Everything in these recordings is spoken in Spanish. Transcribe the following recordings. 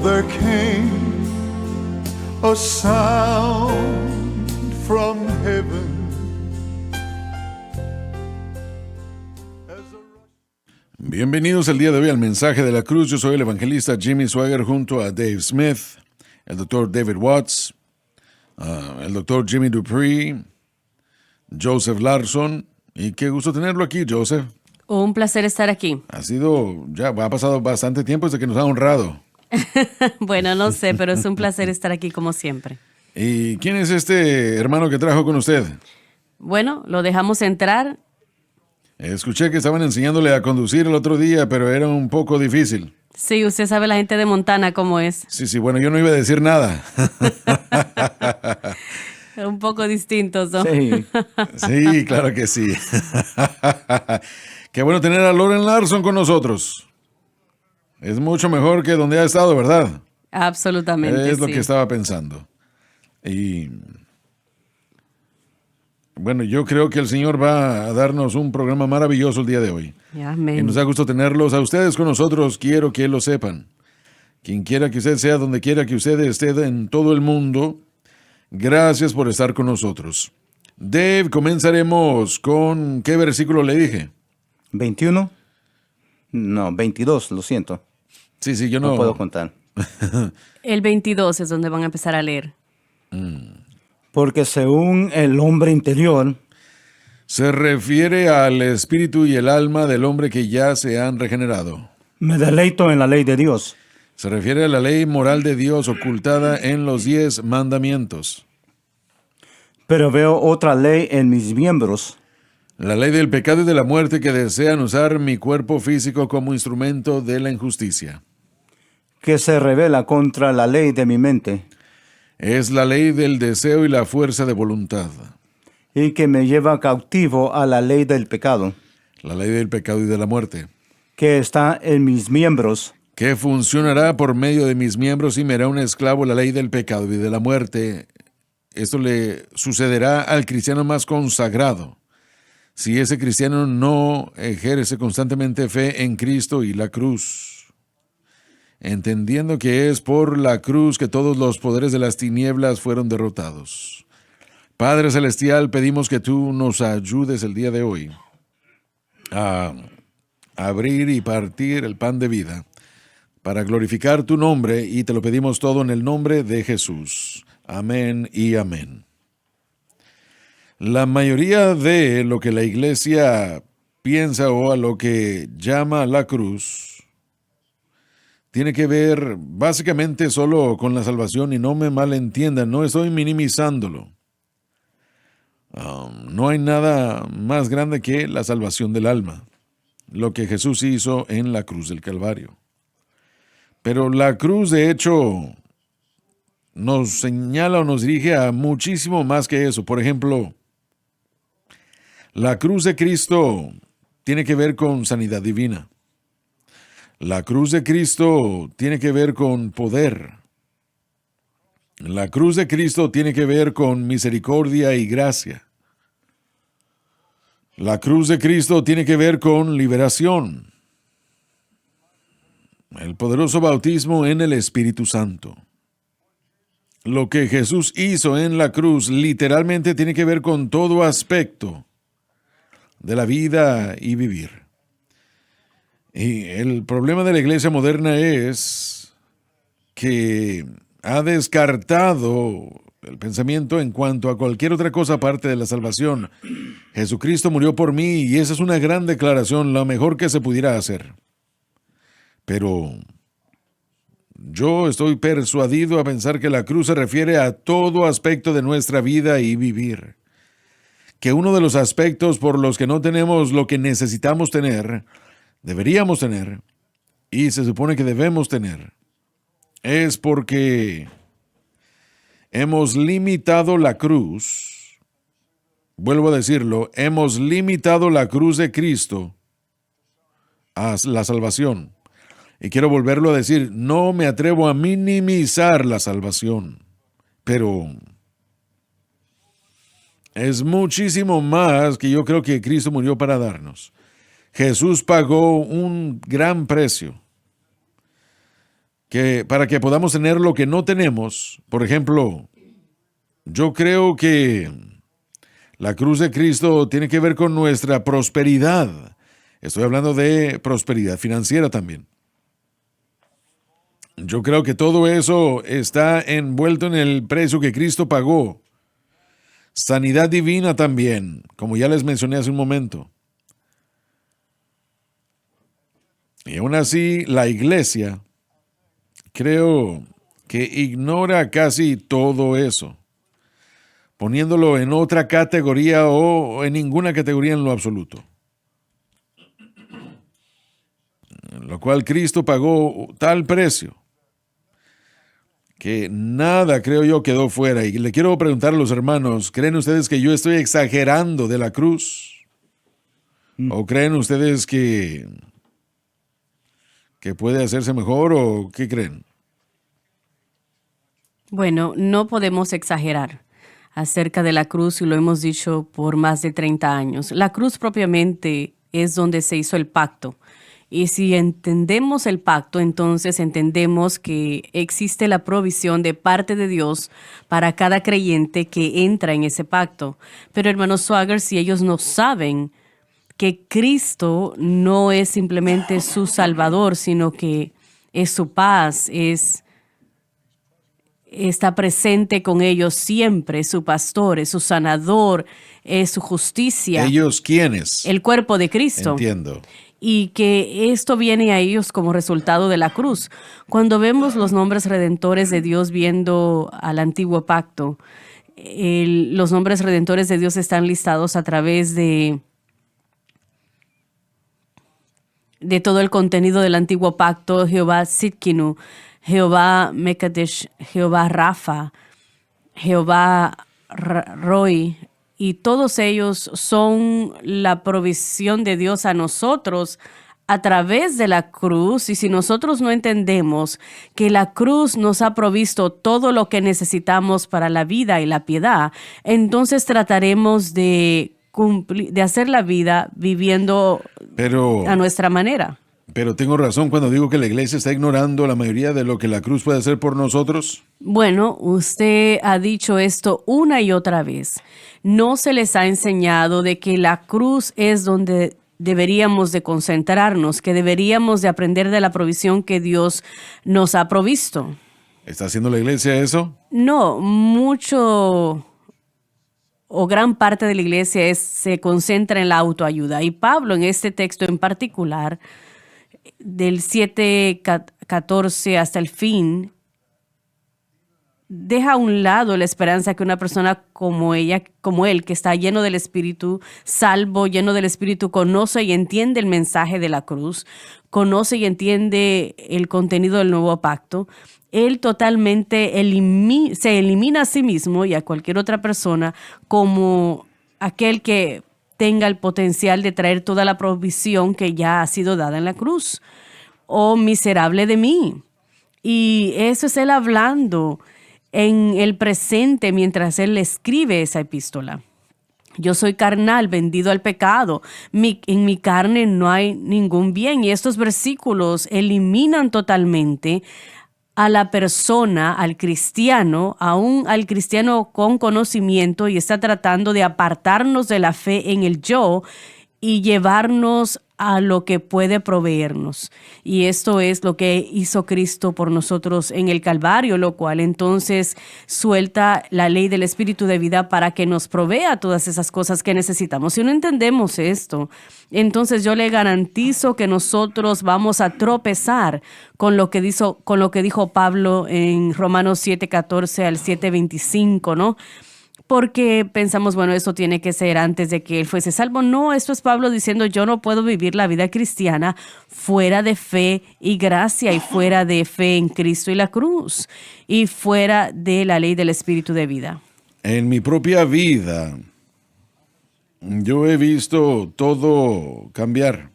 there came a sound from heaven. Bienvenidos el día de hoy al Mensaje de la Cruz. Yo soy el evangelista Jimmy Swaggart junto a Dave Smith, el doctor David Watts, el doctor Jimmy Dupree, Joseph Larson. Y qué gusto tenerlo aquí, Joseph. Un placer estar aquí. Ha pasado bastante tiempo desde que nos ha honrado. Bueno, no sé, pero es un placer estar aquí como siempre. ¿Y quién es este hermano que trajo con usted? Bueno, lo dejamos entrar. Escuché que estaban enseñándole a conducir el otro día, pero era un poco difícil. Sí, usted sabe la gente de Montana cómo es. Sí, bueno, yo no iba a decir nada. Un poco distintos, ¿no? Sí, sí, claro que sí. Qué bueno tener a Loren Larson con nosotros. Es mucho mejor que donde ha estado, ¿verdad? Absolutamente, Es lo sí. que estaba pensando. Y bueno, yo creo que el Señor va a darnos un programa maravilloso el día de hoy. Amén. Y nos da gusto tenerlos a ustedes con nosotros. Quiero que lo sepan. Quien quiera que usted sea, donde quiera que usted esté en todo el mundo, gracias por estar con nosotros. Dave, comenzaremos con ¿qué versículo le dije? 21. No, 22, lo siento. Sí, yo No puedo contar. El 22 es donde van a empezar a leer. Porque según el hombre interior, Se refiere al espíritu y el alma del hombre que ya se han regenerado. me deleito en la ley de Dios. Se refiere a la ley moral de Dios ocultada en los 10 mandamientos. Pero veo otra ley en mis miembros, La ley del pecado y de la muerte que desean usar mi cuerpo físico como instrumento de la injusticia. que se revela contra la ley de mi mente, Es la ley del deseo y la fuerza de voluntad. y que me lleva cautivo a la ley del pecado, La ley del pecado y de la muerte. que está en mis miembros, Que funcionará por medio de mis miembros y me hará un esclavo la ley del pecado y de la muerte. Esto le sucederá al cristiano más consagrado. Si ese cristiano no ejerce constantemente fe en Cristo y la cruz, entendiendo que es por la cruz que todos los poderes de las tinieblas fueron derrotados. Padre Celestial, pedimos que tú nos ayudes el día de hoy a abrir y partir el pan de vida para glorificar tu nombre, y te lo pedimos todo en el nombre de Jesús. Amén y amén. La mayoría de lo que la iglesia piensa o a lo que llama la cruz tiene que ver básicamente solo con la salvación, y no me malentiendan, no estoy minimizándolo. No hay nada más grande que la salvación del alma, lo que Jesús hizo en la cruz del Calvario. Pero la cruz, de hecho, nos señala o nos dirige a muchísimo más que eso. Por ejemplo, la cruz de Cristo tiene que ver con sanidad divina. La cruz de Cristo tiene que ver con poder. La cruz de Cristo tiene que ver con misericordia y gracia. La cruz de Cristo tiene que ver con liberación. El poderoso bautismo en el Espíritu Santo. Lo que Jesús hizo en la cruz literalmente tiene que ver con todo aspecto de la vida y vivir. Y el problema de la iglesia moderna es que ha descartado el pensamiento en cuanto a cualquier otra cosa aparte de la salvación. Jesucristo murió por mí, y esa es una gran declaración, la mejor que se pudiera hacer. Pero yo estoy persuadido a pensar que la cruz se refiere a todo aspecto de nuestra vida y vivir. Que uno de los aspectos por los que no tenemos lo que necesitamos tener, deberíamos tener, y se supone que debemos tener, es porque hemos limitado la cruz. Vuelvo a decirlo, hemos limitado la cruz de Cristo a la salvación. Y quiero volverlo a decir, no me atrevo a minimizar la salvación, pero es muchísimo más que yo creo que Cristo murió para darnos. Jesús pagó un gran precio que para que podamos tener lo que no tenemos. Por ejemplo, yo creo que la cruz de Cristo tiene que ver con nuestra prosperidad. Estoy hablando de prosperidad financiera también. Yo creo que todo eso está envuelto en el precio que Cristo pagó. Sanidad divina también, como ya les mencioné hace un momento. Y aún así, la iglesia creo que ignora casi todo eso, poniéndolo en otra categoría o en ninguna categoría en lo absoluto. Lo cual Cristo pagó tal precio que nada, creo yo, quedó fuera. Y le quiero preguntar a los hermanos, ¿creen ustedes que yo estoy exagerando de la cruz? ¿O creen ustedes que puede hacerse mejor o qué creen? Bueno, no podemos exagerar acerca de la cruz y lo hemos dicho por más de 30 años. La cruz propiamente es donde se hizo el pacto. Y si entendemos el pacto, entonces entendemos que existe la provisión de parte de Dios para cada creyente que entra en ese pacto. Pero hermanos Swagger, si ellos no saben que Cristo no es simplemente su Salvador, sino que es su paz, está presente con ellos siempre, es su pastor, es su sanador, es su justicia. ¿Ellos quiénes? El cuerpo de Cristo. Entiendo. Y que esto viene a ellos como resultado de la cruz. Cuando vemos los nombres redentores de Dios viendo al antiguo pacto, los nombres redentores de Dios están listados a través de todo el contenido del antiguo pacto: Jehová Sidkinu, Jehová Mekadesh, Jehová Rafa, Jehová Roy, y todos ellos son la provisión de Dios a nosotros a través de la cruz. Y si nosotros no entendemos que la cruz nos ha provisto todo lo que necesitamos para la vida y la piedad, entonces trataremos de hacer la vida viviendo a nuestra manera. Pero tengo razón cuando digo que la iglesia está ignorando la mayoría de lo que la cruz puede hacer por nosotros. Bueno, usted ha dicho esto una y otra vez. No se les ha enseñado de que la cruz es donde deberíamos de concentrarnos, que deberíamos de aprender de la provisión que Dios nos ha provisto. ¿Está haciendo la iglesia eso? No, mucho o gran parte de la iglesia se concentra en la autoayuda. Y Pablo, en este texto en particular, del 7:14 hasta el fin, deja a un lado la esperanza que una persona como él, que está lleno del Espíritu, salvo, lleno del Espíritu, conoce y entiende el mensaje de la cruz, conoce y entiende el contenido del nuevo pacto. Él totalmente se elimina a sí mismo y a cualquier otra persona como aquel que tenga el potencial de traer toda la provisión que ya ha sido dada en la cruz. Oh, miserable de mí. Y eso es él hablando en el presente mientras él escribe esa epístola. Yo soy carnal, vendido al pecado. En mi carne no hay ningún bien. Y estos versículos eliminan totalmente a la persona, al cristiano, aún al cristiano con conocimiento, y está tratando de apartarnos de la fe en el yo y llevarnos a lo que puede proveernos. Y esto es lo que hizo Cristo por nosotros en el Calvario, lo cual entonces suelta la ley del Espíritu de vida para que nos provea todas esas cosas que necesitamos. Si no entendemos esto, entonces yo le garantizo que nosotros vamos a tropezar con lo que dijo Pablo en Romanos 7:14 al 7:25, ¿no? Porque pensamos, bueno, esto tiene que ser antes de que él fuese salvo. No, esto es Pablo diciendo: yo no puedo vivir la vida cristiana fuera de fe y gracia, y fuera de fe en Cristo y la cruz, y fuera de la ley del Espíritu de vida. En mi propia vida, yo he visto todo cambiar.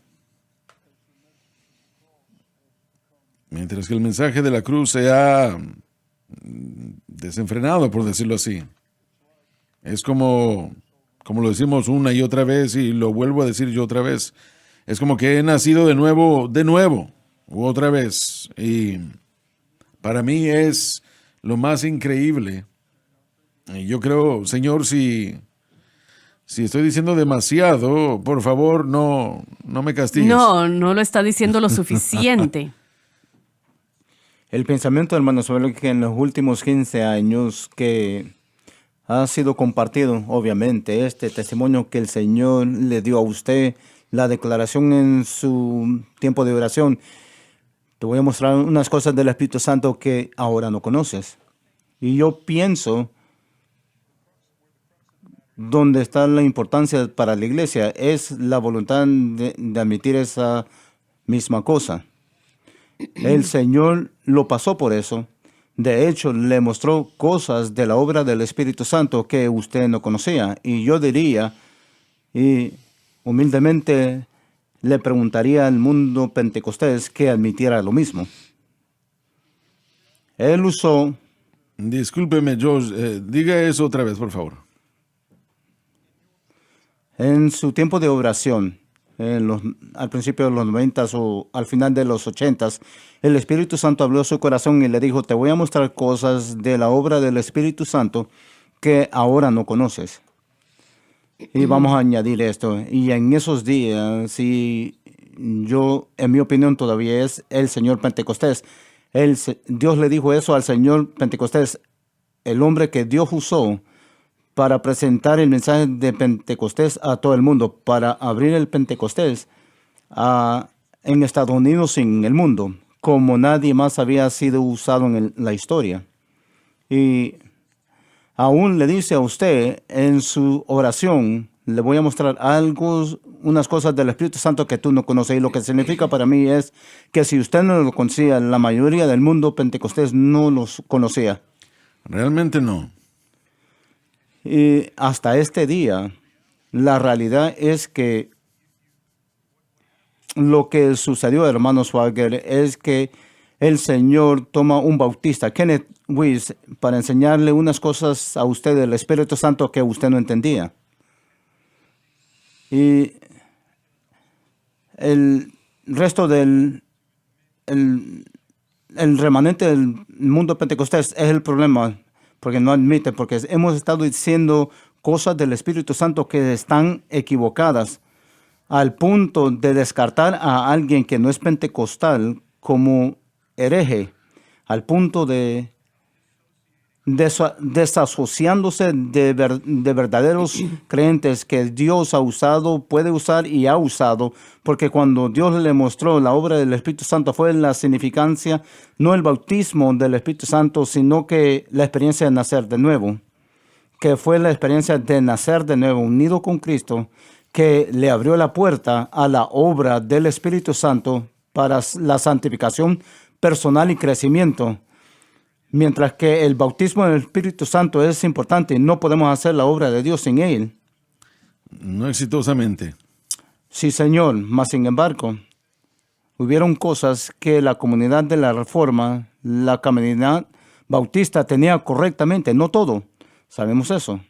Mientras que el mensaje de la cruz se ha desenfrenado, por decirlo así. Es como lo decimos una y otra vez, y lo vuelvo a decir yo otra vez. Es como que he nacido de nuevo, u otra vez. Y Para mí es lo más increíble. Y yo creo, Señor, si estoy diciendo demasiado, por favor, no me castigues. No, no lo está diciendo lo suficiente. El pensamiento, hermano, sobre que en los últimos 15 años que ha sido compartido, obviamente, este testimonio que el Señor le dio a usted, la declaración en su tiempo de oración. Te voy a mostrar unas cosas del Espíritu Santo que ahora no conoces. Y yo pienso, donde está la importancia para la iglesia, es la voluntad de admitir esa misma cosa. El Señor lo pasó por eso. De hecho, le mostró cosas de la obra del Espíritu Santo que usted no conocía. Y yo diría, y humildemente le preguntaría al mundo pentecostés que admitiera lo mismo. Él usó, Discúlpeme, George, diga eso otra vez, por favor. en su tiempo de oración, al principio de los 90 o al final de los 80, el Espíritu Santo habló a su corazón y le dijo, te voy a mostrar cosas de la obra del Espíritu Santo que ahora no conoces. Y vamos a añadir esto. Y en esos días, y yo, en mi opinión, todavía es el Señor Pentecostés. Dios le dijo eso al Señor Pentecostés, el hombre que Dios usó para presentar el mensaje de Pentecostés a todo el mundo, para abrir el Pentecostés en Estados Unidos y en el mundo, como nadie más había sido usado en la historia. Y aún le dice a usted en su oración, le voy a mostrar unas cosas del Espíritu Santo que tú no conoces. Y lo que significa para mí es que si usted no lo conocía, la mayoría del mundo pentecostés no los conocía. Realmente no. Y hasta este día, la realidad es que lo que sucedió, hermano Swagger, es que el Señor toma un bautista, Kenneth Weiss, para enseñarle unas cosas a usted del Espíritu Santo que usted no entendía. Y el resto el remanente del mundo pentecostés es el problema, porque no admite, porque hemos estado diciendo cosas del Espíritu Santo que están equivocadas, al punto de descartar a alguien que no es pentecostal como hereje, al punto de desasociándose de verdaderos creyentes que Dios ha usado, puede usar y ha usado, porque cuando Dios le mostró la obra del Espíritu Santo fue la significancia, no el bautismo del Espíritu Santo, sino que la experiencia de nacer de nuevo, que fue la experiencia de nacer de nuevo, unido con Cristo, que le abrió la puerta a la obra del Espíritu Santo para la santificación personal y crecimiento. Mientras que el bautismo del Espíritu Santo es importante, no podemos hacer la obra de Dios sin él. No exitosamente. Sí, Señor, mas sin embargo, hubieron cosas que la comunidad de la Reforma, la comunidad bautista tenía correctamente, no todo, sabemos eso.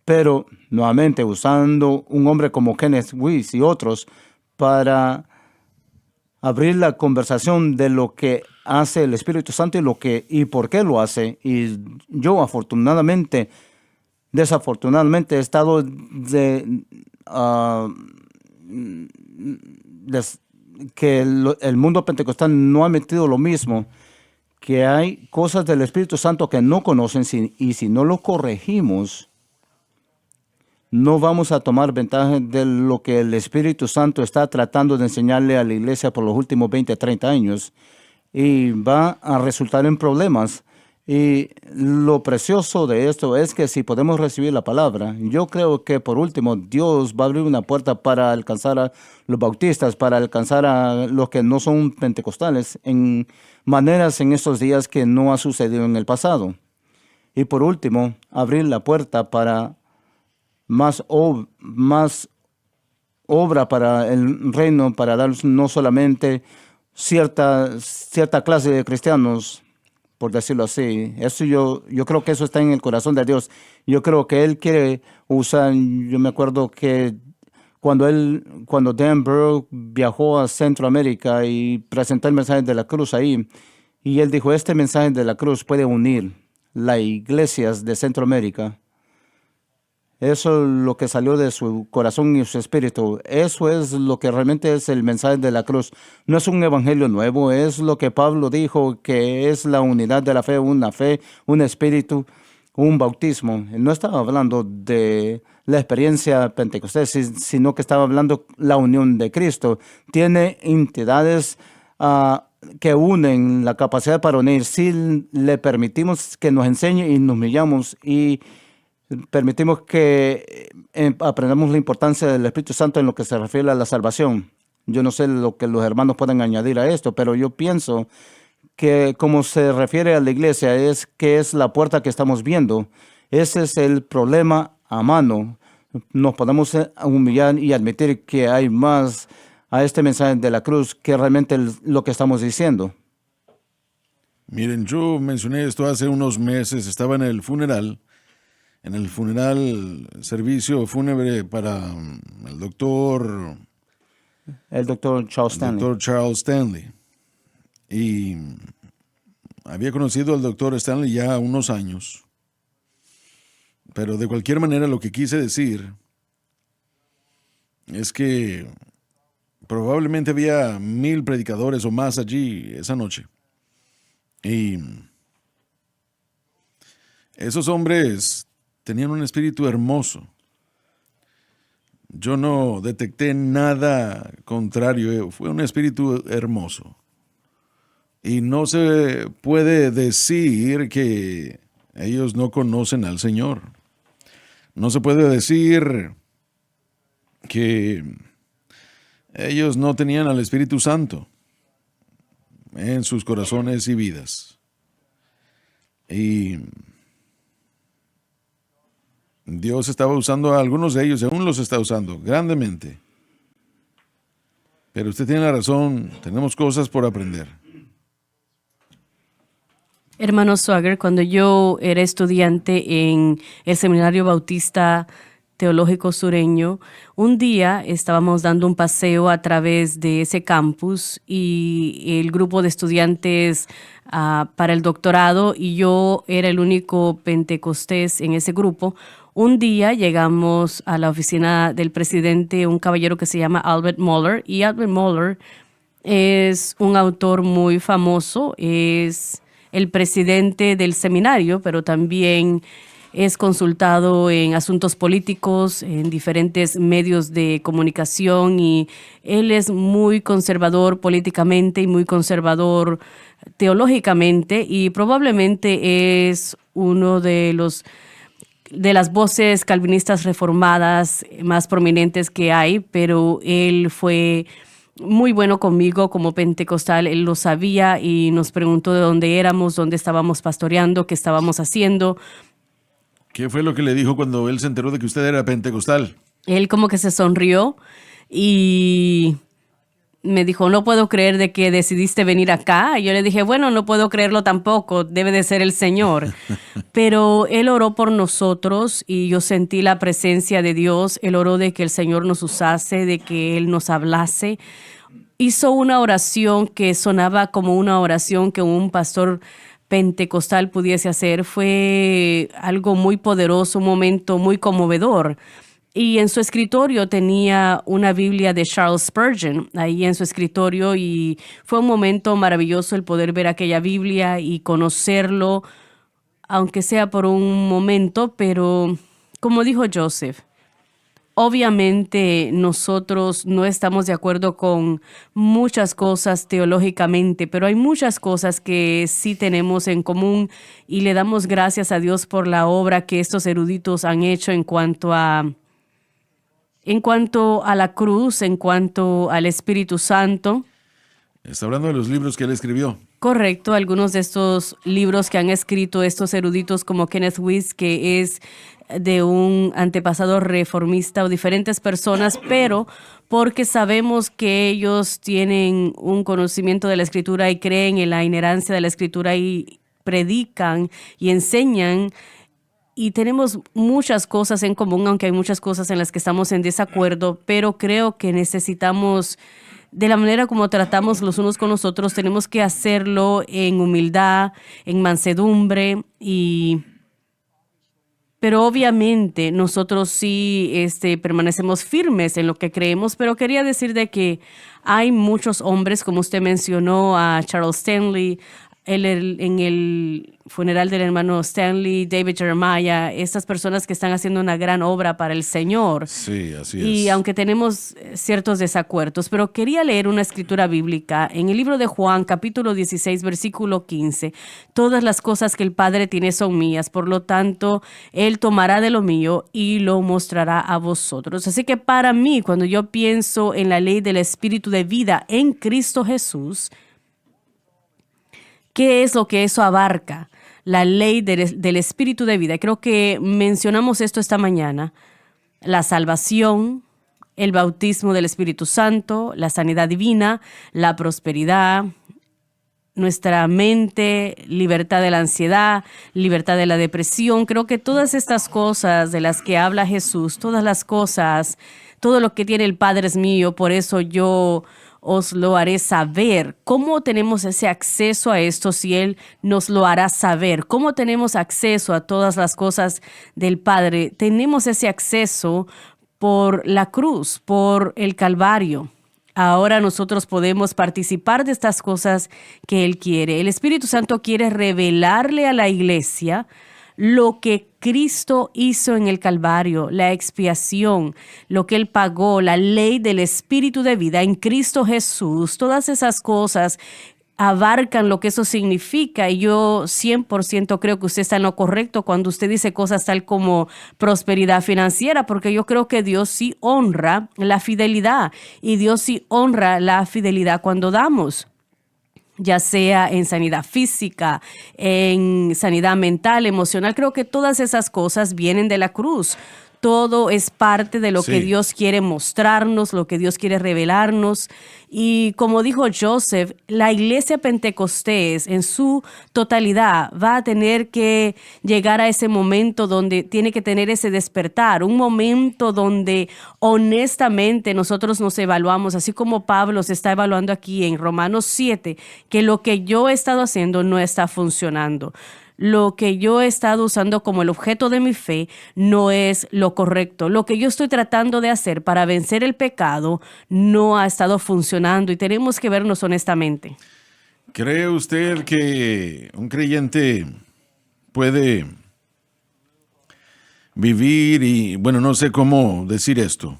Pero, nuevamente, usando un hombre como Kenneth Weiss y otros para abrir la conversación de lo que hace el Espíritu Santo y por qué lo hace. Y yo, desafortunadamente, he estado que el mundo pentecostal no ha metido lo mismo, que hay cosas del Espíritu Santo que no conocen y si no lo corregimos, no vamos a tomar ventaja de lo que el Espíritu Santo está tratando de enseñarle a la iglesia por los últimos 20, 30 años. Y va a resultar en problemas. Y lo precioso de esto es que si podemos recibir la palabra, yo creo que por último Dios va a abrir una puerta para alcanzar a los bautistas, para alcanzar a los que no son pentecostales, en maneras en estos días que no ha sucedido en el pasado. Y por último, abrir la puerta para más obra para el reino, para dar no solamente cierta clase de cristianos, por decirlo así. Eso yo creo que eso está en el corazón de Dios. Yo creo que Él quiere usar. Yo me acuerdo que cuando Dan Burrow viajó a Centroamérica y presentó el mensaje de la cruz ahí, Y él dijo, este mensaje de la cruz puede unir las iglesias de Centroamérica. Eso es lo que salió de su corazón y su espíritu. Eso es lo que realmente es el mensaje de la cruz. No es un evangelio nuevo, es lo que Pablo dijo, que es la unidad de la fe, un espíritu, un bautismo. Él no estaba hablando de la experiencia pentecostés, sino que estaba hablando la unión de Cristo. Tiene entidades que unen la capacidad para unir. Si le permitimos que nos enseñe y nos humillamos y permitimos que aprendamos la importancia del Espíritu Santo en lo que se refiere a la salvación. Yo no sé lo que los hermanos pueden añadir a esto, pero yo pienso que como se refiere a la iglesia, es que es la puerta que estamos viendo. Ese es el problema a mano. Nos podemos humillar y admitir que hay más a este mensaje de la cruz que realmente lo que estamos diciendo. Miren, yo mencioné esto hace unos meses, estaba en el funeral, servicio fúnebre para el doctor Charles Stanley. Dr. Charles Stanley. Y había conocido al doctor Stanley ya unos años. Pero de cualquier manera lo que quise decir es que probablemente había 1,000 predicadores o más allí esa noche. Y esos hombres tenían un espíritu hermoso. Yo no detecté nada contrario, fue un espíritu hermoso. Y no se puede decir que ellos no conocen al Señor. No se puede decir que ellos no tenían al Espíritu Santo en sus corazones y vidas. Y Dios estaba usando a algunos de ellos, y aún los está usando grandemente. Pero usted tiene la razón, tenemos cosas por aprender. Hermano Swagger, cuando yo era estudiante en el Seminario Bautista Teológico Sureño, un día estábamos dando un paseo a través de ese campus y el grupo de estudiantes para el doctorado, y yo era el único pentecostés en ese grupo. Un día llegamos a la oficina del presidente, un caballero que se llama Albert Mohler, y Albert Mohler es un autor muy famoso, es el presidente del seminario, pero también es consultado en asuntos políticos, en diferentes medios de comunicación, y él es muy conservador políticamente y muy conservador teológicamente, y probablemente es uno de las voces calvinistas reformadas más prominentes que hay, pero él fue muy bueno conmigo como pentecostal. Él lo sabía y nos preguntó de dónde éramos, dónde estábamos pastoreando, qué estábamos haciendo. ¿Qué fue lo que le dijo cuando él se enteró de que usted era pentecostal? Él como que se sonrió y me dijo, no puedo creer de que decidiste venir acá. Y yo le dije, bueno, no puedo creerlo tampoco, debe de ser el Señor. Pero él oró por nosotros y yo sentí la presencia de Dios. Él oró de que el Señor nos usase, de que Él nos hablase. Hizo una oración que sonaba como una oración que un pastor pentecostal pudiese hacer. Fue algo muy poderoso, un momento muy conmovedor. Y en su escritorio tenía una Biblia de Charles Spurgeon ahí en su escritorio, y fue un momento maravilloso el poder ver aquella Biblia y conocerlo, aunque sea por un momento. Pero como dijo Joseph, obviamente nosotros no estamos de acuerdo con muchas cosas teológicamente, pero hay muchas cosas que sí tenemos en común, y le damos gracias a Dios por la obra que estos eruditos han hecho en cuanto a la cruz, en cuanto al Espíritu Santo. Está hablando de los libros que él escribió. Correcto, algunos de estos libros que han escrito estos eruditos como Kenneth Wuest, que es de un antepasado reformista, o diferentes personas, pero porque sabemos que ellos tienen un conocimiento de la Escritura y creen en la inerrancia de la Escritura y predican y enseñan. Y tenemos muchas cosas en común, aunque hay muchas cosas en las que estamos en desacuerdo, pero creo que necesitamos de la manera como tratamos los unos con los otros, tenemos que hacerlo en humildad, en mansedumbre pero obviamente nosotros sí permanecemos firmes en lo que creemos, pero quería decir de que hay muchos hombres, como usted mencionó a Charles Stanley, en el funeral del hermano Stanley, David Jeremiah, estas personas que están haciendo una gran obra para el Señor. Sí, así es. Y aunque tenemos ciertos desacuerdos, pero quería leer una escritura bíblica en el libro de Juan, capítulo 16, versículo 15. Todas las cosas que el Padre tiene son mías, por lo tanto, Él tomará de lo mío y lo mostrará a vosotros. Así que para mí, cuando yo pienso en la ley del Espíritu de vida en Cristo Jesús, ¿qué es lo que eso abarca? La ley del Espíritu de vida. Creo que mencionamos esto esta mañana. La salvación, el bautismo del Espíritu Santo, la sanidad divina, la prosperidad, nuestra mente, libertad de la ansiedad, libertad de la depresión. Creo que todas estas cosas de las que habla Jesús, todas las cosas, todo lo que tiene el Padre es mío, por eso yo os lo haré saber. ¿Cómo tenemos ese acceso a esto si Él nos lo hará saber? ¿Cómo tenemos acceso a todas las cosas del Padre? Tenemos ese acceso por la cruz, por el Calvario. Ahora nosotros podemos participar de estas cosas que Él quiere. El Espíritu Santo quiere revelarle a la iglesia lo que Cristo hizo en el Calvario, la expiación, lo que Él pagó, la ley del Espíritu de vida en Cristo Jesús. Todas esas cosas abarcan lo que eso significa y yo 100% creo que usted está en lo correcto cuando usted dice cosas tal como prosperidad financiera, porque yo creo que Dios sí honra la fidelidad y Dios sí honra la fidelidad cuando damos, ya sea en sanidad física, en sanidad mental, emocional. Creo que todas esas cosas vienen de la cruz. Todo es parte de lo que Dios quiere mostrarnos, lo que Dios quiere revelarnos. Y como dijo Joseph, la iglesia Pentecostés en su totalidad va a tener que llegar a ese momento donde tiene que tener ese despertar, un momento donde honestamente nosotros nos evaluamos, así como Pablo se está evaluando aquí en Romanos 7, que lo que yo he estado haciendo no está funcionando. Lo que yo he estado usando como el objeto de mi fe no es lo correcto. Lo que yo estoy tratando de hacer para vencer el pecado no ha estado funcionando y tenemos que vernos honestamente. ¿Cree usted que un creyente puede vivir y, bueno, no sé cómo decir esto,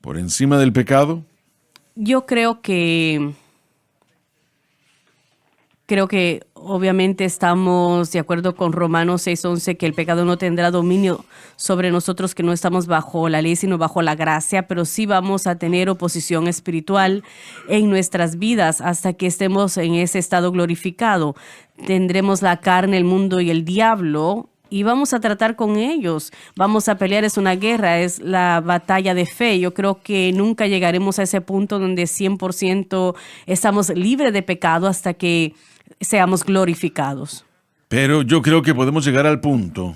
por encima del pecado? Yo creo que obviamente estamos de acuerdo con Romanos 6:11 que el pecado no tendrá dominio sobre nosotros, que no estamos bajo la ley sino bajo la gracia, pero sí vamos a tener oposición espiritual en nuestras vidas hasta que estemos en ese estado glorificado. Tendremos la carne, el mundo y el diablo y vamos a tratar con ellos. Vamos a pelear, es una guerra, es la batalla de fe. Yo creo que nunca llegaremos a ese punto donde 100% estamos libres de pecado hasta que seamos glorificados. Pero yo creo que podemos llegar al punto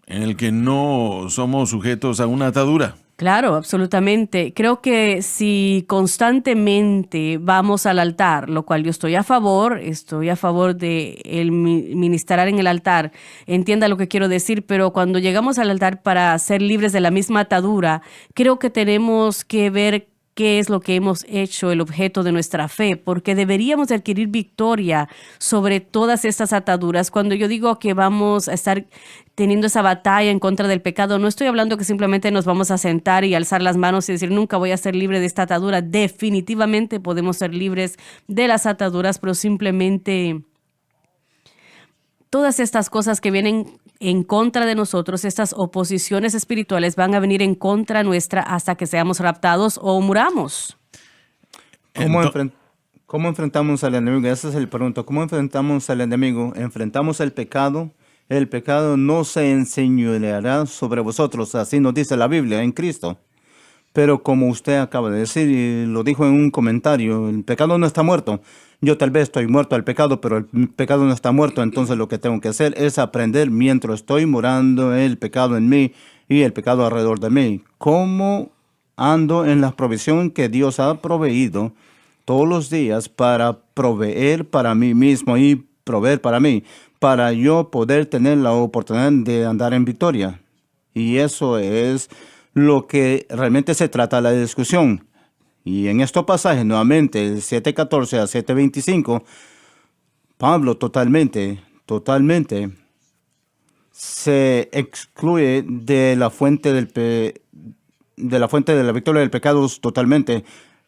en el que no somos sujetos a una atadura. Claro, absolutamente. Creo que si constantemente vamos al altar, lo cual yo estoy a favor de el ministrar en el altar, entienda lo que quiero decir, pero cuando llegamos al altar para ser libres de la misma atadura, creo que tenemos que ver qué es lo que hemos hecho el objeto de nuestra fe, porque deberíamos adquirir victoria sobre todas estas ataduras. Cuando yo digo que vamos a estar teniendo esa batalla en contra del pecado, no estoy hablando que simplemente nos vamos a sentar y alzar las manos y decir nunca voy a ser libre de esta atadura. Definitivamente podemos ser libres de las ataduras, pero simplemente todas estas cosas que vienen en contra de nosotros, estas oposiciones espirituales van a venir en contra nuestra hasta que seamos raptados o muramos. ¿Cómo enfrentamos al enemigo? Ese es el punto. ¿Cómo enfrentamos al enemigo? Enfrentamos el pecado. El pecado no se enseñoreará sobre vosotros, así nos dice la Biblia, en Cristo. Pero como usted acaba de decir y lo dijo en un comentario, el pecado no está muerto. Yo tal vez estoy muerto al pecado, pero el pecado no está muerto. Entonces lo que tengo que hacer es aprender mientras estoy murando el pecado en mí y el pecado alrededor de mí. ¿Cómo ando en la provisión que Dios ha proveído todos los días para proveer para mí mismo y proveer para mí, para yo poder tener la oportunidad de andar en victoria. Y eso es lo que realmente se trata la discusión. Y en estos pasajes, nuevamente, el 7:14 a 7:25, Pablo totalmente se excluye de la fuente de la victoria del pecado totalmente.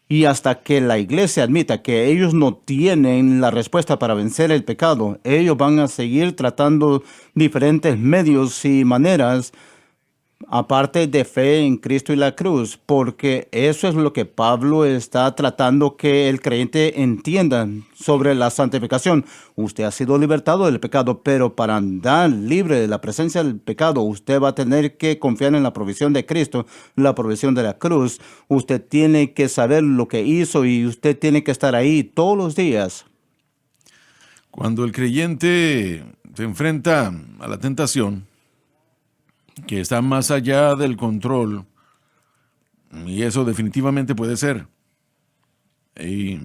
Y hasta que la iglesia admita que ellos no tienen la respuesta para vencer el pecado, ellos van a seguir tratando diferentes medios y maneras aparte de fe en Cristo y la cruz, porque eso es lo que Pablo está tratando que el creyente entienda sobre la santificación. Usted ha sido libertado del pecado, pero para andar libre de la presencia del pecado, usted va a tener que confiar en la provisión de Cristo, la provisión de la cruz. Usted tiene que saber lo que hizo y usted tiene que estar ahí todos los días. Cuando el creyente se enfrenta a la tentación, que está más allá del control, y eso definitivamente puede ser. ¿Y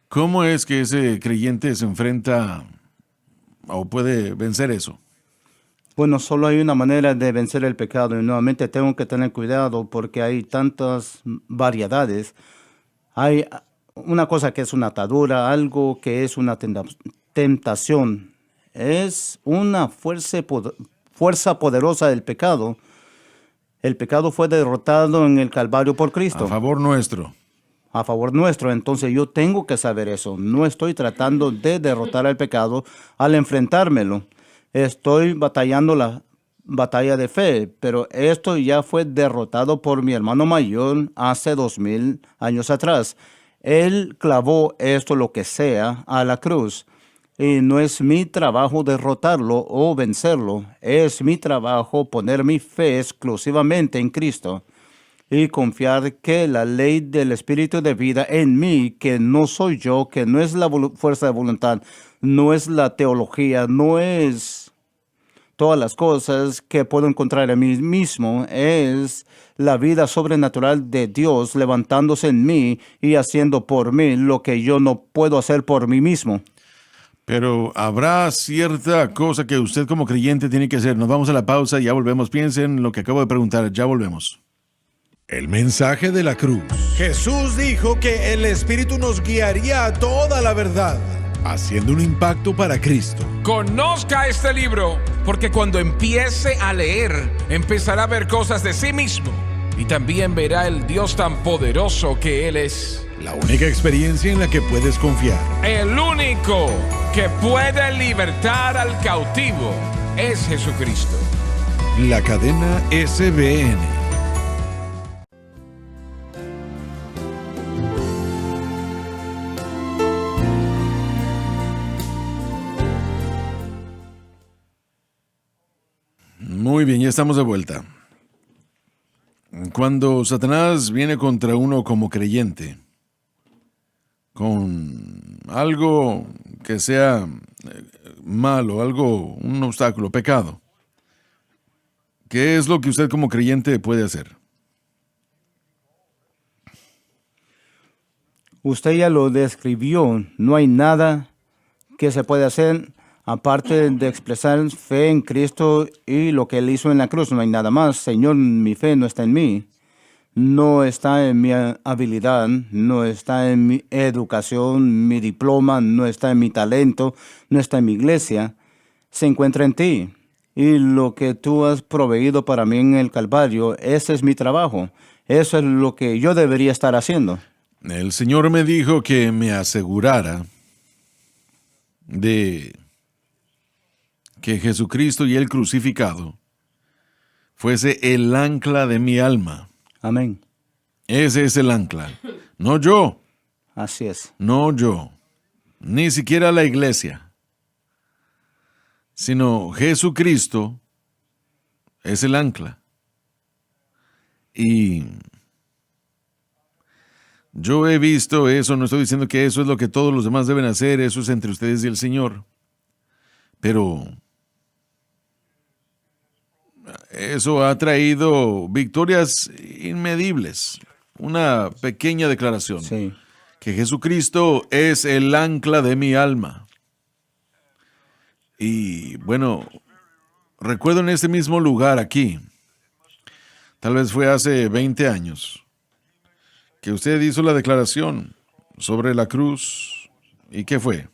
cómo es que ese creyente se enfrenta o puede vencer eso? Bueno, solo hay una manera de vencer el pecado y nuevamente tengo que tener cuidado porque hay tantas variedades. Hay una cosa que es una atadura, algo que es una tentación. Es una fuerza poderosa del pecado. El pecado fue derrotado en el Calvario por Cristo. A favor nuestro. A favor nuestro. Entonces yo tengo que saber eso. No estoy tratando de derrotar al pecado al enfrentármelo. Estoy batallando la batalla de fe, pero esto ya fue derrotado por mi hermano mayor hace 2000 años atrás. Él clavó esto, lo que sea, a la cruz. Y no es mi trabajo derrotarlo o vencerlo. Es mi trabajo poner mi fe exclusivamente en Cristo y confiar que la ley del Espíritu de vida en mí, que no soy yo, que no es la fuerza de voluntad, no es la teología, no es todas las cosas que puedo encontrar en mí mismo, es la vida sobrenatural de Dios levantándose en mí y haciendo por mí lo que yo no puedo hacer por mí mismo. Pero habrá cierta cosa que usted como creyente tiene que hacer. Nos vamos a la pausa y ya volvemos. Piensen lo que acabo de preguntar. Ya volvemos. El mensaje de la cruz. Jesús dijo que el Espíritu nos guiaría a toda la verdad, haciendo un impacto para Cristo. Conozca este libro, porque cuando empiece a leer, empezará a ver cosas de sí mismo y también verá el Dios tan poderoso que Él es. La única experiencia en la que puedes confiar. El único que puede libertar al cautivo es Jesucristo. La cadena SBN. Muy bien, ya estamos de vuelta. Cuando Satanás viene contra uno como creyente, con algo que sea malo, algo, un obstáculo, pecado, ¿qué es lo que usted como creyente puede hacer? Usted ya lo describió. No hay nada que se puede hacer aparte de expresar fe en Cristo y lo que Él hizo en la cruz. No hay nada más. Señor, mi fe no está en mí. No está en mi habilidad, no está en mi educación, mi diploma, no está en mi talento, no está en mi iglesia. Se encuentra en ti. Y lo que tú has proveído para mí en el Calvario, ese es mi trabajo. Eso es lo que yo debería estar haciendo. El Señor me dijo que me asegurara de que Jesucristo y el crucificado fuese el ancla de mi alma. Amén. Ese es el ancla. No yo. Así es. No yo. Ni siquiera la iglesia. Sino Jesucristo es el ancla. Y yo he visto eso, no estoy diciendo que eso es lo que todos los demás deben hacer, eso es entre ustedes y el Señor. Pero eso ha traído victorias inmedibles. Una pequeña declaración. Sí. Que Jesucristo es el ancla de mi alma. Y bueno, recuerdo en este mismo lugar aquí, tal vez fue hace 20 años, que usted hizo la declaración sobre la cruz. ¿Y qué fue?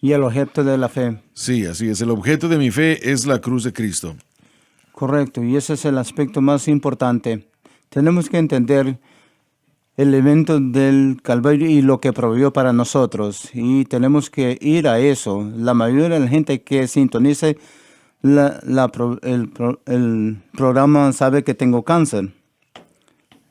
Y el objeto de la fe. Sí, así es. El objeto de mi fe es la cruz de Cristo. Correcto, y ese es el aspecto más importante. Tenemos que entender el evento del Calvario y lo que proveyó para nosotros. Y tenemos que ir a eso. La mayoría de la gente que sintonice el programa sabe que tengo cáncer.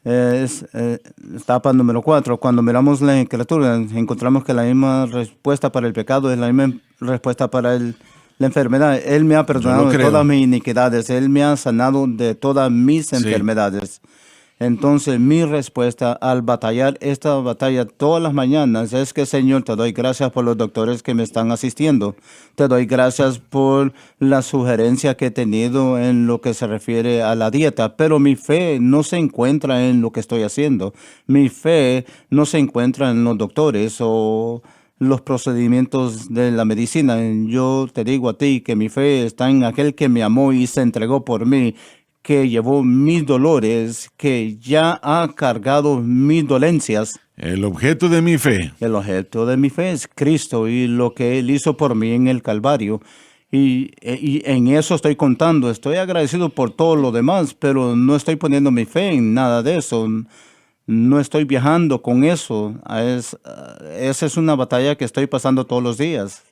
Es etapa número 4. Cuando miramos la escritura, encontramos que la misma respuesta para el pecado es la misma respuesta para la enfermedad. Él me ha perdonado de todas mis iniquidades. Él me ha sanado de todas mis enfermedades. Entonces, mi respuesta al batallar esta batalla todas las mañanas es que, Señor, te doy gracias por los doctores que me están asistiendo. Te doy gracias por la sugerencia que he tenido en lo que se refiere a la dieta. Pero mi fe no se encuentra en lo que estoy haciendo. Mi fe no se encuentra en los doctores o los procedimientos de la medicina. Yo te digo a ti que mi fe está en aquel que me amó y se entregó por mí, que llevó mis dolores, que ya ha cargado mis dolencias. El objeto de mi fe. El objeto de mi fe es Cristo y lo que Él hizo por mí en el Calvario. Y en eso estoy contando. Estoy agradecido por todo lo demás, pero no estoy poniendo mi fe en nada de eso. No estoy viajando con eso. Esa es una batalla que estoy pasando todos los días.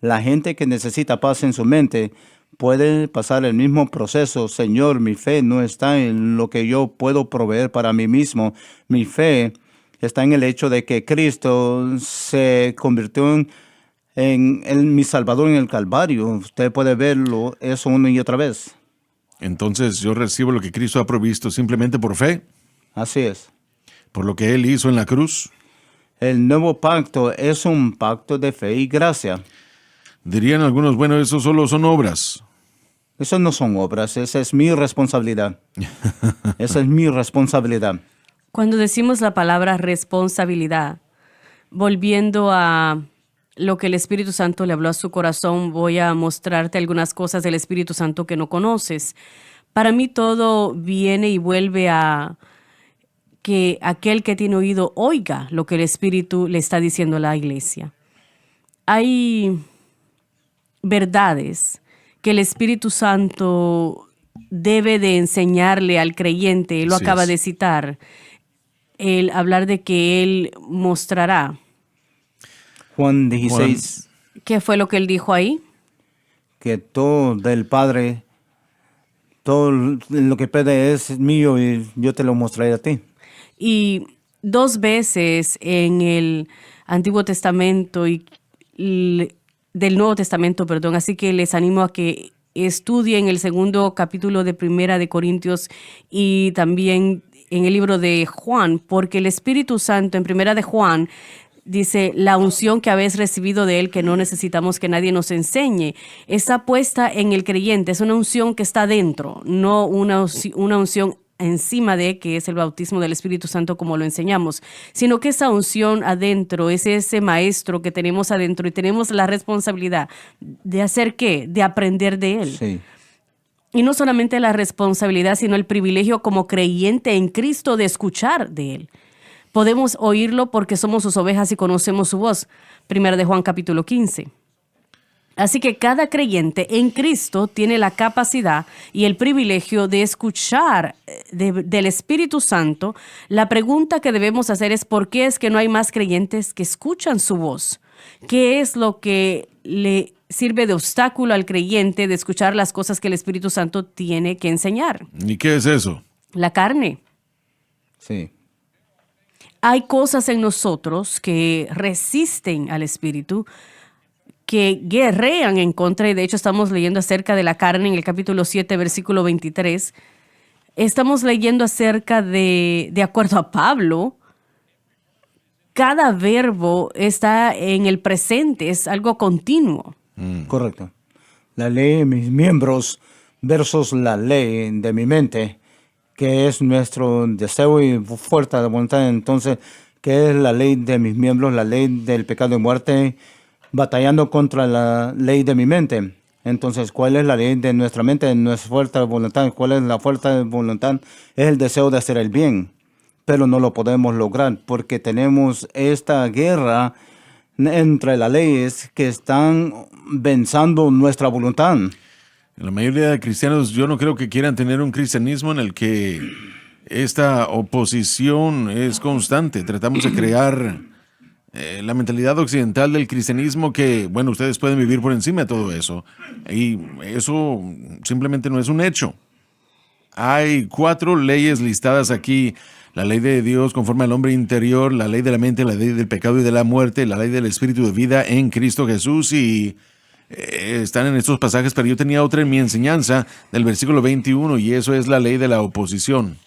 La gente que necesita paz en su mente puede pasar el mismo proceso. Señor, mi fe no está en lo que yo puedo proveer para mí mismo. Mi fe está en el hecho de que Cristo se convirtió en mi Salvador en el Calvario. Usted puede verlo eso una y otra vez. Entonces yo recibo lo que Cristo ha provisto simplemente por fe, Así es. por lo que Él hizo en la cruz. El nuevo pacto es un pacto de fe y gracia. Dirían algunos, bueno, eso solo son obras. Eso no son obras, esa es mi responsabilidad. Esa es mi responsabilidad. Cuando decimos la palabra responsabilidad, volviendo a lo que el Espíritu Santo le habló a su corazón, voy a mostrarte algunas cosas del Espíritu Santo que no conoces. Para mí todo viene y vuelve a que aquel que tiene oído oiga lo que el Espíritu le está diciendo a la iglesia. Hay verdades que el Espíritu Santo debe de enseñarle al creyente. Él lo acaba de citar. El hablar de que Él mostrará. Juan 16. ¿Qué fue lo que Él dijo ahí? Que todo del Padre, todo lo que pide es mío y yo te lo mostraré a ti. Y 2 veces en el Antiguo Testamento y del Nuevo Testamento, perdón. Así que les animo a que estudien el 2 capítulo de Primera de Corintios y también en el libro de Juan, porque el Espíritu Santo en Primera de Juan dice, la unción que habéis recibido de Él, que no necesitamos que nadie nos enseñe, está puesta en el creyente. Es una unción que está dentro, no una unción encima de, que es el bautismo del Espíritu Santo como lo enseñamos, sino que esa unción adentro es ese maestro que tenemos adentro y tenemos la responsabilidad de hacer ¿qué? De aprender de Él. Sí. Y no solamente la responsabilidad, sino el privilegio como creyente en Cristo de escuchar de Él. Podemos oírlo porque somos sus ovejas y conocemos su voz. 1 de Juan capítulo 15. Así que cada creyente en Cristo tiene la capacidad y el privilegio de escuchar del Espíritu Santo. La pregunta que debemos hacer es ¿por qué es que no hay más creyentes que escuchan su voz? ¿Qué es lo que le sirve de obstáculo al creyente de escuchar las cosas que el Espíritu Santo tiene que enseñar? ¿Y qué es eso? La carne. Sí. Hay cosas en nosotros que resisten al Espíritu, que guerrean en contra, y de hecho estamos leyendo acerca de la carne en el capítulo 7, versículo 23. Estamos leyendo acerca de acuerdo a Pablo, cada verbo está en el presente, es algo continuo. Correcto. La ley de mis miembros versus la ley de mi mente, que es nuestro deseo y fuerza de voluntad. Entonces, ¿qué es la ley de mis miembros? La ley del pecado y muerte, batallando contra la ley de mi mente. Entonces, ¿cuál es la ley de nuestra mente? Nuestra fuerza de voluntad. ¿Cuál es la fuerza de voluntad? Es el deseo de hacer el bien, pero no lo podemos lograr porque tenemos esta guerra entre las leyes que están venciendo nuestra voluntad. La mayoría de cristianos, yo no creo que quieran tener un cristianismo en el que esta oposición es constante. Tratamos de crear la mentalidad occidental del cristianismo que, bueno, ustedes pueden vivir por encima de todo eso. Y eso simplemente no es un hecho. Hay 4 leyes listadas aquí. La ley de Dios conforme al hombre interior, la ley de la mente, la ley del pecado y de la muerte, la ley del espíritu de vida en Cristo Jesús, y están en estos pasajes, pero yo tenía otra en mi enseñanza del versículo 21, y eso es la ley de la oposición,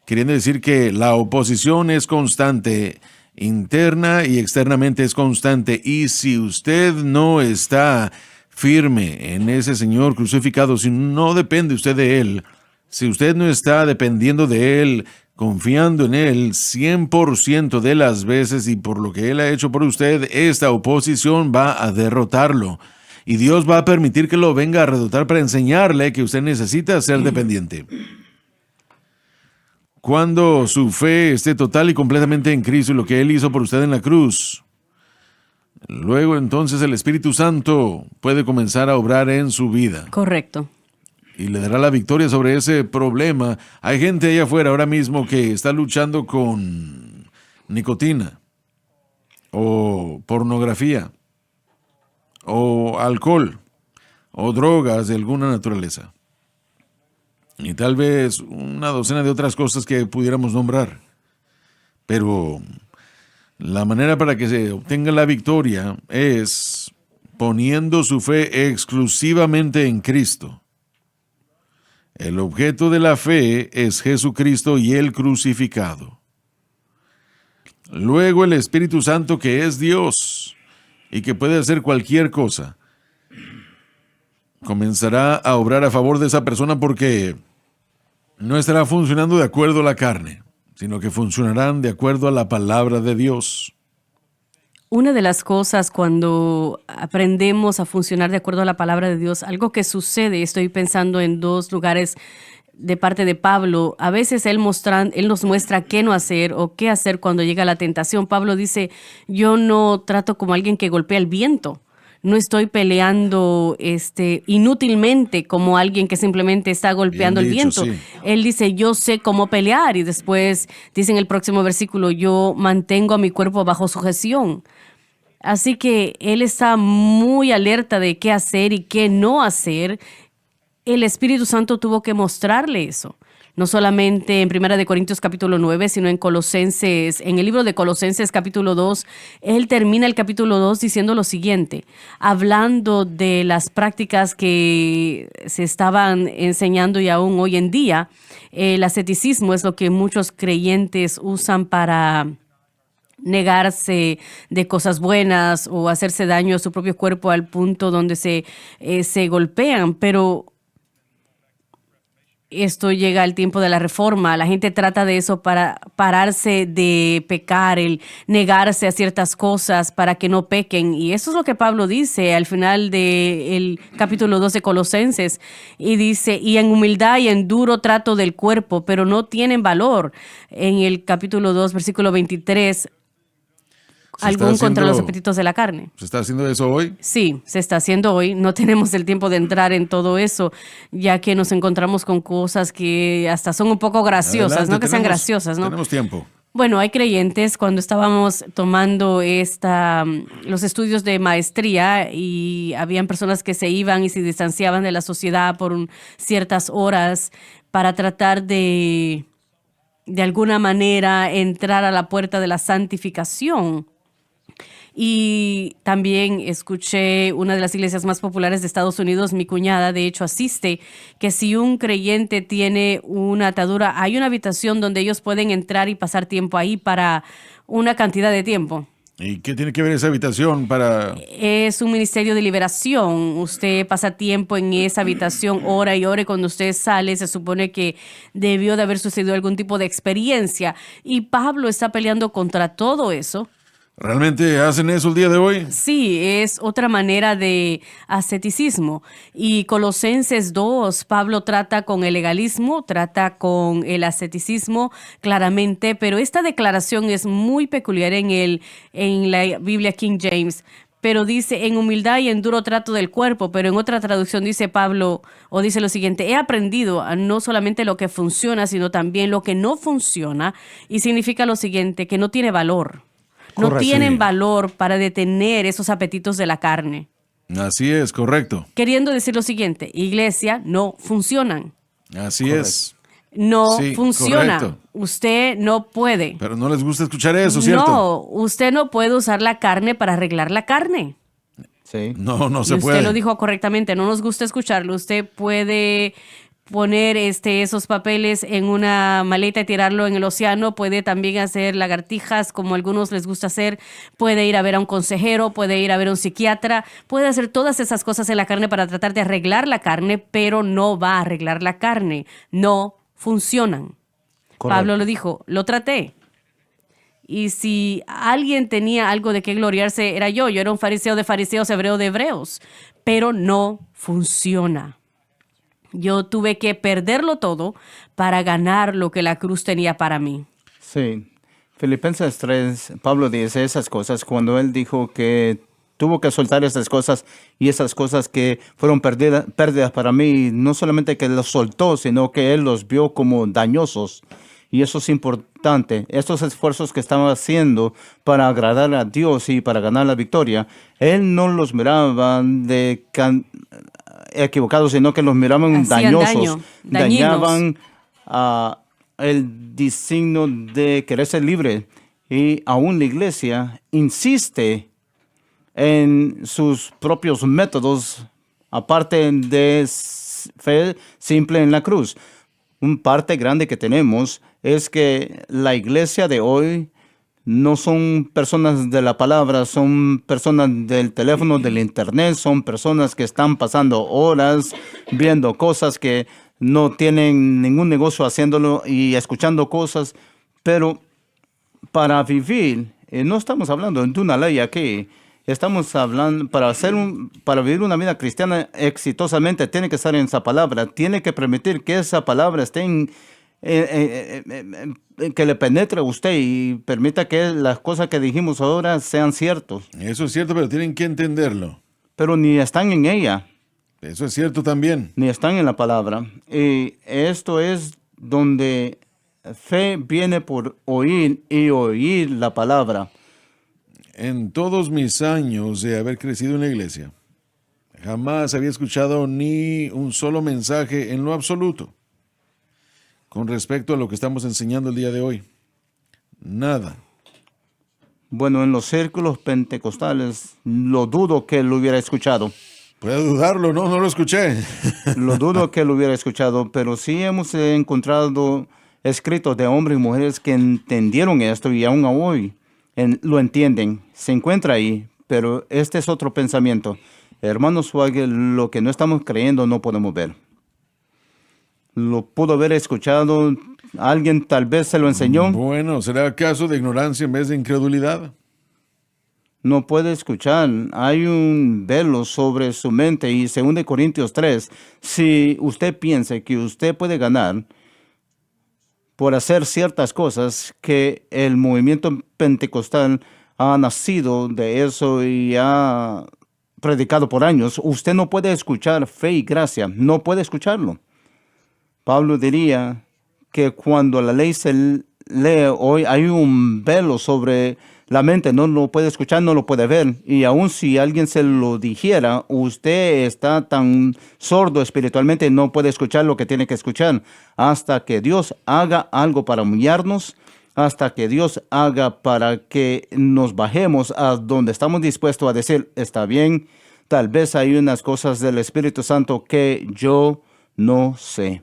queriendo decir que la oposición es constante, interna y externamente es constante, y si usted no está firme en ese Señor crucificado, si no depende usted de Él, si usted no está dependiendo de Él, confiando en Él 100% de las veces y por lo que Él ha hecho por usted, esta oposición va a derrotarlo. Y Dios va a permitir que lo venga a derrotar para enseñarle que usted necesita ser dependiente. Cuando su fe esté total y completamente en Cristo y lo que Él hizo por usted en la cruz, luego entonces el Espíritu Santo puede comenzar a obrar en su vida. Correcto. Y le dará la victoria sobre ese problema. Hay gente allá afuera ahora mismo que está luchando con nicotina, o pornografía, o alcohol, o drogas de alguna naturaleza. Y tal vez una docena de otras cosas que pudiéramos nombrar. Pero la manera para que se obtenga la victoria es poniendo su fe exclusivamente en Cristo. El objeto de la fe es Jesucristo y el crucificado. Luego el Espíritu Santo, que es Dios y que puede hacer cualquier cosa, comenzará a obrar a favor de esa persona porque no estará funcionando de acuerdo a la carne, sino que funcionarán de acuerdo a la palabra de Dios. Una de las cosas cuando aprendemos a funcionar de acuerdo a la palabra de Dios, algo que sucede, estoy pensando en 2 lugares de parte de Pablo, a veces él nos muestra qué no hacer o qué hacer cuando llega la tentación. Pablo dice, yo no trato como alguien que golpea el viento. No estoy peleando inútilmente como alguien que simplemente está golpeando el viento. Sí. Él dice, yo sé cómo pelear. Y después dice en el próximo versículo, yo mantengo a mi cuerpo bajo sujeción. Así que él está muy alerta de qué hacer y qué no hacer. El Espíritu Santo tuvo que mostrarle eso. No solamente en 1 Corintios capítulo 9, sino en Colosenses, en el libro de Colosenses capítulo 2, él termina el capítulo 2 diciendo lo siguiente, hablando de las prácticas que se estaban enseñando y aún hoy en día. El asceticismo es lo que muchos creyentes usan para negarse de cosas buenas o hacerse daño a su propio cuerpo al punto donde se golpean, pero esto llega al tiempo de la reforma. La gente trata de eso para pararse de pecar, el negarse a ciertas cosas para que no pequen. Y eso es lo que Pablo dice al final del capítulo 2 de Colosenses. Y dice, y en humildad y en duro trato del cuerpo, pero no tienen valor. En el capítulo 2, versículo 23, algún contra los apetitos de la carne. ¿Se está haciendo eso hoy? Sí, se está haciendo hoy. No tenemos el tiempo de entrar en todo eso, ya que nos encontramos con cosas que hasta son un poco graciosas. Adelante, no que sean graciosas, ¿no? Tenemos tiempo. Bueno, hay creyentes, cuando estábamos tomando los estudios de maestría y habían personas que se iban y se distanciaban de la sociedad por ciertas horas para tratar de alguna manera entrar a la puerta de la santificación. Y también escuché una de las iglesias más populares de Estados Unidos, mi cuñada de hecho asiste, que si un creyente tiene una atadura, hay una habitación donde ellos pueden entrar y pasar tiempo ahí para una cantidad de tiempo. ¿Y qué tiene que ver esa habitación para...? Es un ministerio de liberación. Usted pasa tiempo en esa habitación, hora y hora, y cuando usted sale se supone que debió de haber sucedido algún tipo de experiencia. Y Pablo está peleando contra todo eso. ¿Realmente hacen eso el día de hoy? Sí, es otra manera de asceticismo. Y Colosenses 2, Pablo trata con el legalismo, trata con el asceticismo claramente, pero esta declaración es muy peculiar en la Biblia King James. Pero dice en humildad y en duro trato del cuerpo, pero en otra traducción dice Pablo, o dice lo siguiente: he aprendido a no solamente lo que funciona, sino también lo que no funciona, y significa lo siguiente, que no tiene valor. No Correcto. tienen Sí. valor para detener esos apetitos de la carne. Así es, correcto. Queriendo decir lo siguiente, iglesia, no funcionan. Así es. No Sí, funciona. correcto. Usted no puede. Pero no les gusta escuchar eso, ¿cierto? No, usted no puede usar la carne para arreglar la carne. Sí. No se Y usted puede. lo dijo correctamente, no nos gusta escucharlo. Usted puede poner esos papeles en una maleta y tirarlo en el océano, puede también hacer lagartijas como a algunos les gusta hacer, puede ir a ver a un consejero, puede ir a ver a un psiquiatra, puede hacer todas esas cosas en la carne para tratar de arreglar la carne, pero no va a arreglar la carne, no funcionan. Correcto. Pablo lo dijo, lo traté. Y si alguien tenía algo de qué gloriarse, era yo era un fariseo de fariseos, hebreo de hebreos, pero no funciona. Yo tuve que perderlo todo para ganar lo que la cruz tenía para mí. Sí. Filipenses 3, Pablo dice esas cosas cuando él dijo que tuvo que soltar esas cosas y esas cosas que fueron pérdidas para mí, no solamente que los soltó, sino que él los vio como dañosos. Y eso es importante. Estos esfuerzos que estaba haciendo para agradar a Dios y para ganar la victoria, él no los miraba equivocados, sino que los miraban Hacían dañosos. daño, dañinos. Dañaban el designio de querer ser libre. Y aún la iglesia insiste en sus propios métodos, aparte de fe simple en la cruz. Un parte grande que tenemos es que la iglesia de hoy no son personas de la palabra, son personas del teléfono, del internet, son personas que están pasando horas viendo cosas que no tienen ningún negocio haciéndolo y escuchando cosas, pero para vivir, no estamos hablando de una ley aquí, estamos hablando para vivir una vida cristiana exitosamente, tiene que estar en esa palabra, tiene que permitir que esa palabra esté que le penetre a usted y permita que las cosas que dijimos ahora sean ciertas, Eso es cierto, pero tienen que entenderlo. pero ni están en ella, Eso es cierto también. ni están en la palabra. Y esto es donde fe viene por oír y oír la palabra. En todos mis años de haber crecido en la iglesia, jamás había escuchado ni un solo mensaje en lo absoluto con respecto a lo que estamos enseñando el día de hoy. Nada. Bueno, en los círculos pentecostales, lo dudo que lo hubiera escuchado. Puedo dudarlo, no lo escuché. Lo dudo que lo hubiera escuchado, pero sí hemos encontrado escritos de hombres y mujeres que entendieron esto y aún hoy lo entienden. Se encuentra ahí, pero este es otro pensamiento. Hermano Swagger, lo que no estamos creyendo no podemos ver. Lo pudo haber escuchado, alguien tal vez se lo enseñó. Bueno, ¿será caso de ignorancia en vez de incredulidad? No puede escuchar. Hay un velo sobre su mente y 2 Corintios 3, si usted piensa que usted puede ganar por hacer ciertas cosas, que el movimiento pentecostal ha nacido de eso y ha predicado por años, usted no puede escuchar fe y gracia, no puede escucharlo. Pablo diría que cuando la ley se lee hoy hay un velo sobre la mente, no lo puede escuchar, no lo puede ver. Y aun si alguien se lo dijera, usted está tan sordo espiritualmente, no puede escuchar lo que tiene que escuchar. Hasta que Dios haga algo para humillarnos, hasta que Dios haga para que nos bajemos a donde estamos dispuestos a decir, está bien, tal vez hay unas cosas del Espíritu Santo que yo no sé.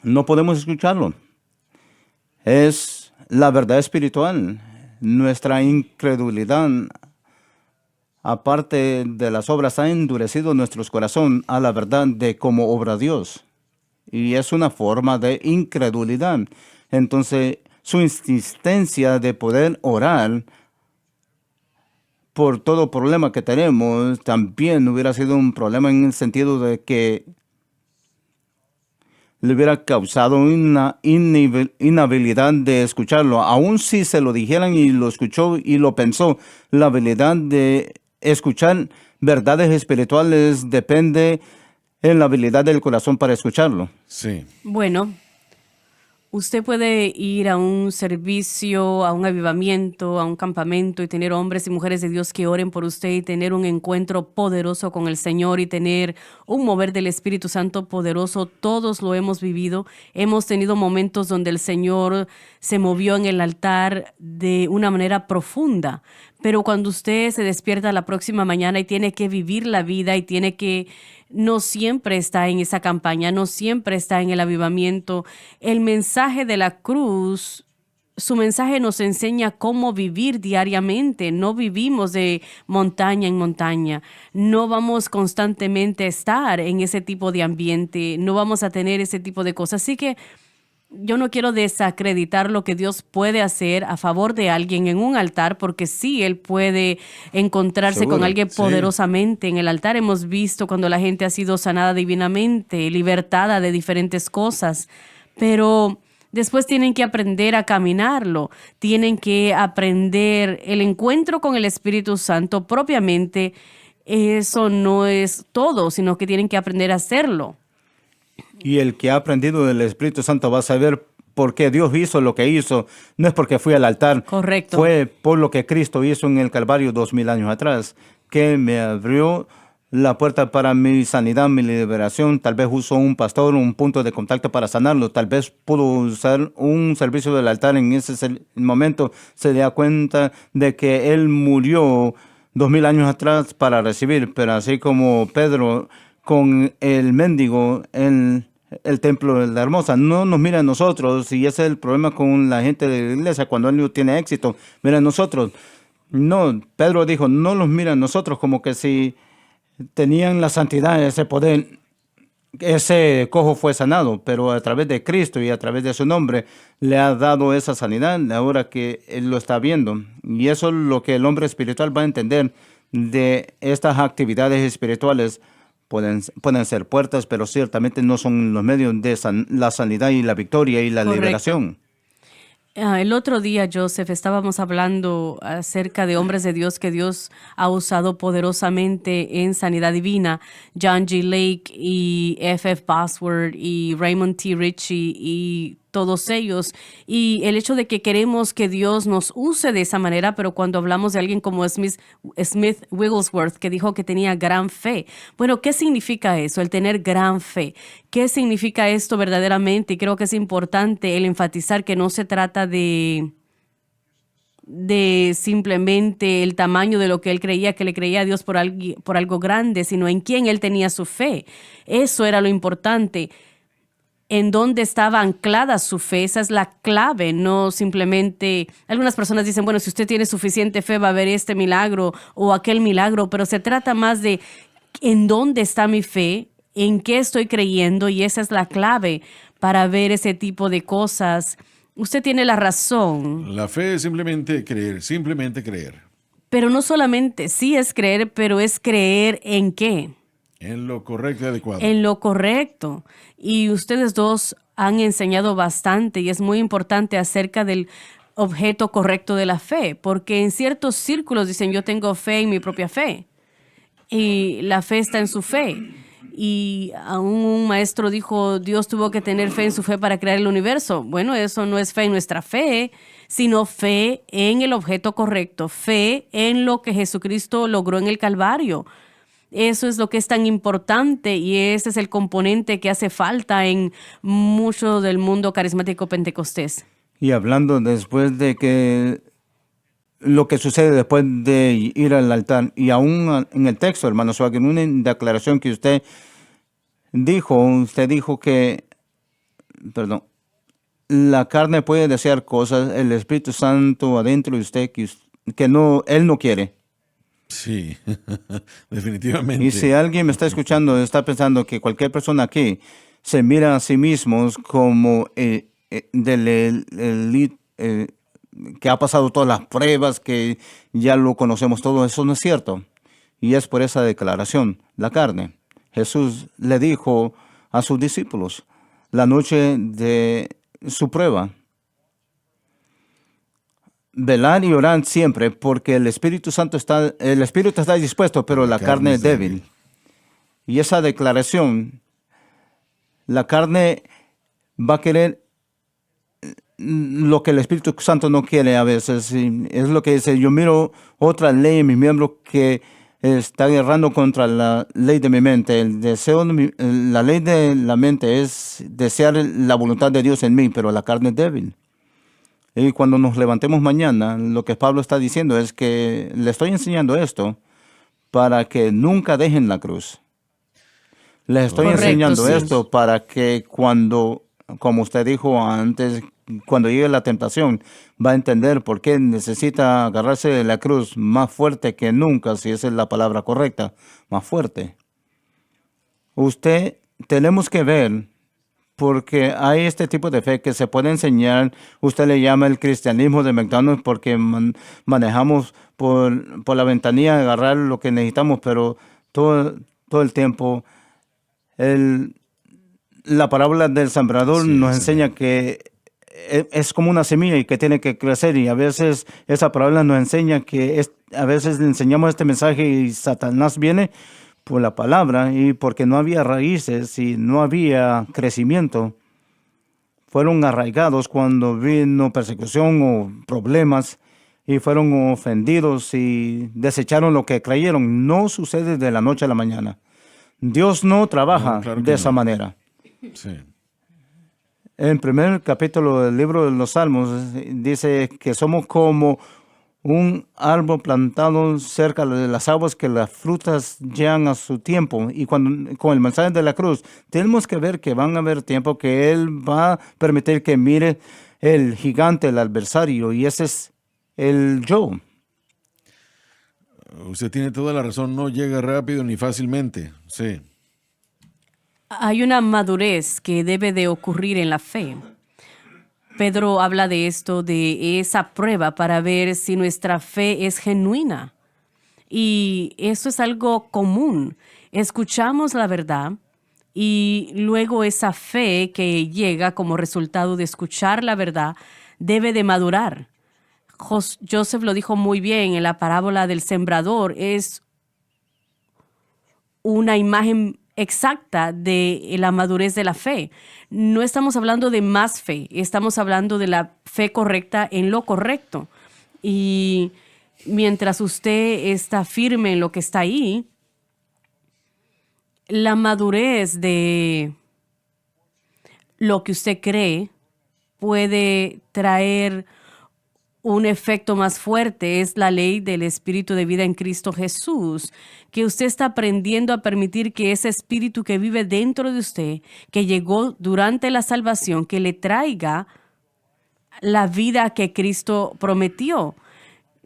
No podemos escucharlo. Es la verdad espiritual. nuestra incredulidad, aparte de las obras, ha endurecido nuestros corazones a la verdad de cómo obra Dios. Y es una forma de incredulidad. Entonces, su insistencia de poder orar por todo problema que tenemos también hubiera sido un problema en el sentido de que le hubiera causado una inhabilidad de escucharlo. Aun si se lo dijeran y lo escuchó y lo pensó, la habilidad de escuchar verdades espirituales depende en la habilidad del corazón para escucharlo. Sí. Bueno, usted puede ir a un servicio, a un avivamiento, a un campamento y tener hombres y mujeres de Dios que oren por usted y tener un encuentro poderoso con el Señor y tener un mover del Espíritu Santo poderoso. Todos lo hemos vivido. Hemos tenido momentos donde el Señor se movió en el altar de una manera profunda. Pero cuando usted se despierta la próxima mañana y tiene que vivir la vida y tiene que, no siempre está en esa campaña, no siempre está en el avivamiento. El mensaje de la cruz, su mensaje nos enseña cómo vivir diariamente. No vivimos de montaña en montaña. No vamos constantemente a estar en ese tipo de ambiente. No vamos a tener ese tipo de cosas. Así que yo no quiero desacreditar lo que Dios puede hacer a favor de alguien en un altar, porque sí, Él puede encontrarse Seguro, con alguien sí. poderosamente en el altar. Hemos visto cuando la gente ha sido sanada divinamente, libertada de diferentes cosas, pero después tienen que aprender a caminarlo, tienen que aprender el encuentro con el Espíritu Santo propiamente. Eso no es todo, sino que tienen que aprender a hacerlo. Y el que ha aprendido del Espíritu Santo va a saber por qué Dios hizo lo que hizo. No es porque fui al altar. Correcto. Fue por lo que Cristo hizo en el Calvario 2000 años atrás, que me abrió la puerta para mi sanidad, mi liberación. Tal vez usó un pastor, un punto de contacto para sanarlo. Tal vez pudo usar un servicio del altar en ese momento. Se da cuenta de que Él murió 2000 años atrás para recibir. Pero así como Pedro con el mendigo en el templo de la hermosa, no nos mira a nosotros, y ese es el problema con la gente de la iglesia cuando él no tiene éxito. Mira a nosotros. No, Pedro dijo, no los mira a nosotros, como que si tenían la santidad, ese poder. Ese cojo fue sanado, pero a través de Cristo y a través de su nombre le ha dado esa sanidad ahora que él lo está viendo. Y eso es lo que el hombre espiritual va a entender de estas actividades espirituales. Pueden ser puertas, pero ciertamente no son los medios de la sanidad y la victoria y la Correcto. liberación. El otro día, Joseph, estábamos hablando acerca de hombres de Dios que Dios ha usado poderosamente en sanidad divina. John G. Lake y F.F. Bosworth y Raymond T. Ritchie y todos ellos. Y el hecho de que queremos que Dios nos use de esa manera, pero cuando hablamos de alguien como Smith Wigglesworth, que dijo que tenía gran fe. Bueno, ¿qué significa eso, el tener gran fe? ¿Qué significa esto verdaderamente? Y creo que es importante el enfatizar que no se trata de simplemente el tamaño de lo que él creía, que le creía a Dios por algo grande, sino en quién él tenía su fe. Eso era lo importante. En dónde estaba anclada su fe, esa es la clave, no simplemente, algunas personas dicen, bueno, si usted tiene suficiente fe va a haber este milagro o aquel milagro, pero se trata más de en dónde está mi fe, en qué estoy creyendo, y esa es la clave para ver ese tipo de cosas. Usted tiene la razón. La fe es simplemente creer, simplemente creer. Pero no solamente, sí es creer, pero es creer en qué. En lo correcto y adecuado. En lo correcto. Y ustedes dos han enseñado bastante y es muy importante acerca del objeto correcto de la fe, porque en ciertos círculos dicen yo tengo fe en mi propia fe y la fe está en su fe. Y aún un maestro dijo Dios tuvo que tener fe en su fe para crear el universo. Bueno, eso no es fe en nuestra fe, sino fe en el objeto correcto, fe en lo que Jesucristo logró en el Calvario. Eso es lo que es tan importante y ese es el componente que hace falta en mucho del mundo carismático pentecostés. Y hablando después de que lo que sucede después de ir al altar, y aún en el texto, hermano Swag, en una declaración que usted dijo que, la carne puede desear cosas, el Espíritu Santo adentro de usted que no, Él no quiere. Sí, definitivamente. Y si alguien me está escuchando, está pensando que cualquier persona aquí se mira a sí mismos como que ha pasado todas las pruebas, que ya lo conocemos todo, eso no es cierto. Y es por esa declaración, la carne. Jesús le dijo a sus discípulos la noche de su prueba: velad y orad siempre, porque el Espíritu está dispuesto, pero la carne es débil. Y esa declaración, la carne va a querer lo que el Espíritu Santo no quiere a veces. Y es lo que dice: yo miro otra ley en mis miembros que está guerrando contra la ley de mi mente. La ley de la mente es desear la voluntad de Dios en mí, pero la carne es débil. Y cuando nos levantemos mañana, lo que Pablo está diciendo es que le estoy enseñando esto para que nunca dejen la cruz. Les estoy enseñando esto para que cuando, como usted dijo antes, cuando llegue la tentación, va a entender por qué necesita agarrarse de la cruz más fuerte que nunca, si esa es la palabra correcta, más fuerte. Tenemos que ver, porque hay este tipo de fe que se puede enseñar. Usted le llama el cristianismo de McDonald's porque manejamos por la ventanilla, agarrar lo que necesitamos, pero todo el tiempo la parábola del sembrador nos enseña que es como una semilla y que tiene que crecer, y a veces esa parábola nos enseña que a veces le enseñamos este mensaje y Satanás viene por la palabra, y porque no había raíces y no había crecimiento, fueron arraigados cuando vino persecución o problemas y fueron ofendidos y desecharon lo que creyeron. No sucede de la noche a la mañana. Dios no trabaja de esa manera. Sí. En el primer capítulo del libro de los Salmos dice que somos como un árbol plantado cerca de las aguas, que las frutas llegan a su tiempo. Y con el mensaje de la cruz, tenemos que ver que van a haber tiempo que Él va a permitir que mire el gigante, el adversario, y ese es el yo. Usted tiene toda la razón, no llega rápido ni fácilmente. Sí. Hay una madurez que debe de ocurrir en la fe. Pedro habla de esto, de esa prueba para ver si nuestra fe es genuina. Y eso es algo común. Escuchamos la verdad y luego esa fe que llega como resultado de escuchar la verdad debe de madurar. Joseph lo dijo muy bien en la parábola del sembrador. Es una imagen exacta de la madurez de la fe. No estamos hablando de más fe, estamos hablando de la fe correcta en lo correcto. Y mientras usted está firme en lo que está ahí, la madurez de lo que usted cree puede traer un efecto más fuerte. Es la ley del Espíritu de vida en Cristo Jesús, que usted está aprendiendo a permitir que ese Espíritu que vive dentro de usted, que llegó durante la salvación, que le traiga la vida que Cristo prometió.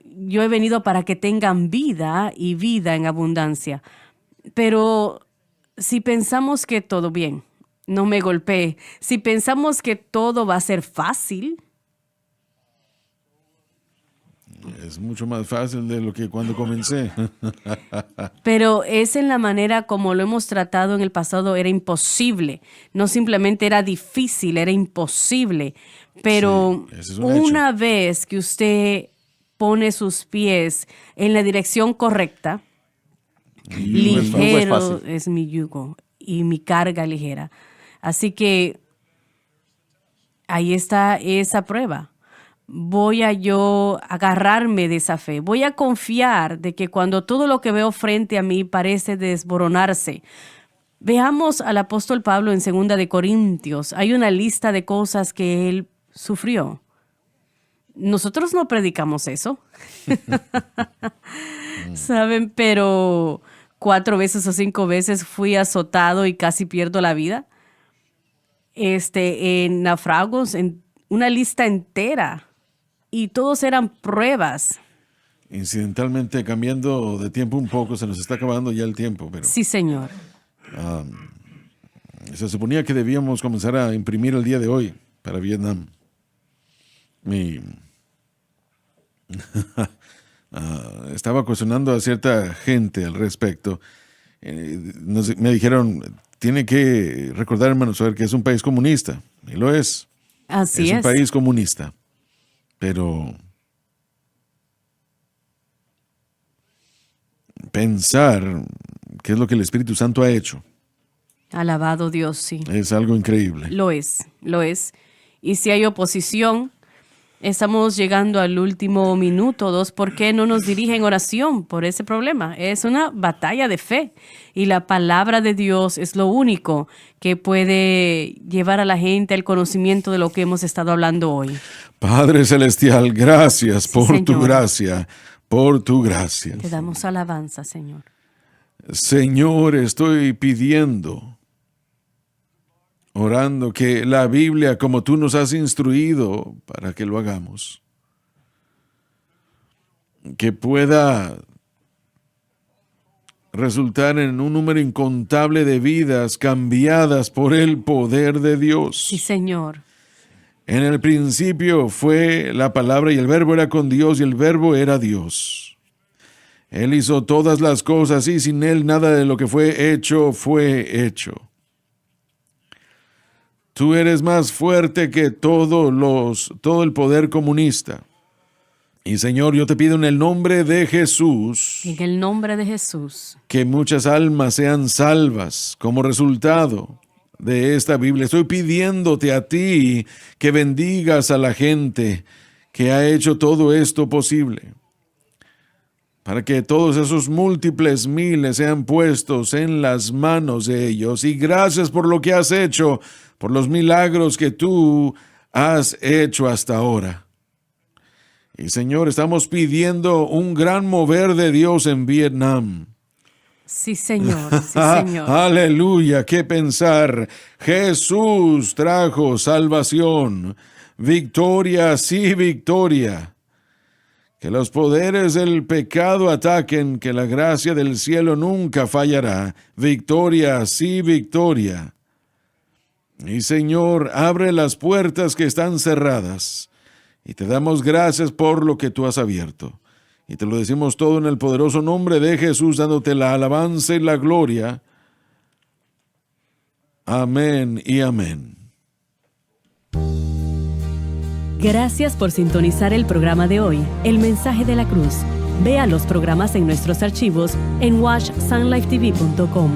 Yo he venido para que tengan vida y vida en abundancia. Pero si pensamos que todo bien, no me golpeé, si pensamos que todo va a ser fácil, Es mucho más fácil de lo que cuando comencé. pero es en la manera como lo hemos tratado en el pasado. Era imposible. No simplemente era difícil, era imposible. Pero sí, ese es un una hecho. vez que usted pone sus pies en la dirección correcta, ligero es mi yugo y mi carga ligera. Así que ahí está esa prueba. Voy a yo agarrarme de esa fe. Voy a confiar de que cuando todo lo que veo frente a mí parece desboronarse. Veamos al apóstol Pablo en 2 de Corintios. Hay una lista de cosas que él sufrió. Nosotros no predicamos eso. ¿Saben? Pero 4 veces o 5 veces fui azotado y casi pierdo la vida. En naufragos, en una lista entera y todos eran pruebas. Incidentalmente, cambiando de tiempo un poco, se nos está acabando ya el tiempo, pero Sí, Señor. se suponía que debíamos comenzar a imprimir el día de hoy para Vietnam. Y estaba cuestionando a cierta gente al respecto. Me dijeron, tiene que recordar, hermano Sawyer, que es un país comunista. Y lo es. Así Es un es. país comunista. Pero pensar qué es lo que el Espíritu Santo ha hecho Alabado Dios, sí. es algo increíble. Lo es. Y si hay oposición, estamos llegando al último minuto, 2. ¿Por qué no nos dirigen oración por ese problema? Es una batalla de fe y la palabra de Dios es lo único que puede llevar a la gente al conocimiento de lo que hemos estado hablando hoy. Padre Celestial, gracias por tu Señor. gracia, por tu gracia. Te damos alabanza, Señor. Señor, estoy pidiendo, orando que la Biblia, como tú nos has instruido para que lo hagamos, que pueda resultar en un número incontable de vidas cambiadas por el poder de Dios. Sí, Señor. En el principio fue la palabra y el verbo era con Dios y el verbo era Dios. Él hizo todas las cosas y sin Él nada de lo que fue hecho fue hecho. Tú eres más fuerte que todo el poder comunista. Y Señor, yo te pido en el nombre de Jesús En el nombre de Jesús. que muchas almas sean salvas como resultado de esta Biblia. Estoy pidiéndote a ti que bendigas a la gente que ha hecho todo esto posible, para que todos esos múltiples miles sean puestos en las manos de ellos. Y gracias por lo que has hecho, por los milagros que tú has hecho hasta ahora. Y Señor, estamos pidiendo un gran mover de Dios en Vietnam. Sí, Señor. Sí, Señor. Aleluya, qué pensar. Jesús trajo salvación. Victoria, sí, victoria. Que los poderes del pecado ataquen, que la gracia del cielo nunca fallará. Victoria, sí, victoria. Y Señor, abre las puertas que están cerradas. Y te damos gracias por lo que tú has abierto. Y te lo decimos todo en el poderoso nombre de Jesús, dándote la alabanza y la gloria. Amén y amén. Gracias por sintonizar el programa de hoy, El Mensaje de la Cruz. Vea los programas en nuestros archivos en washsunlifetv.com.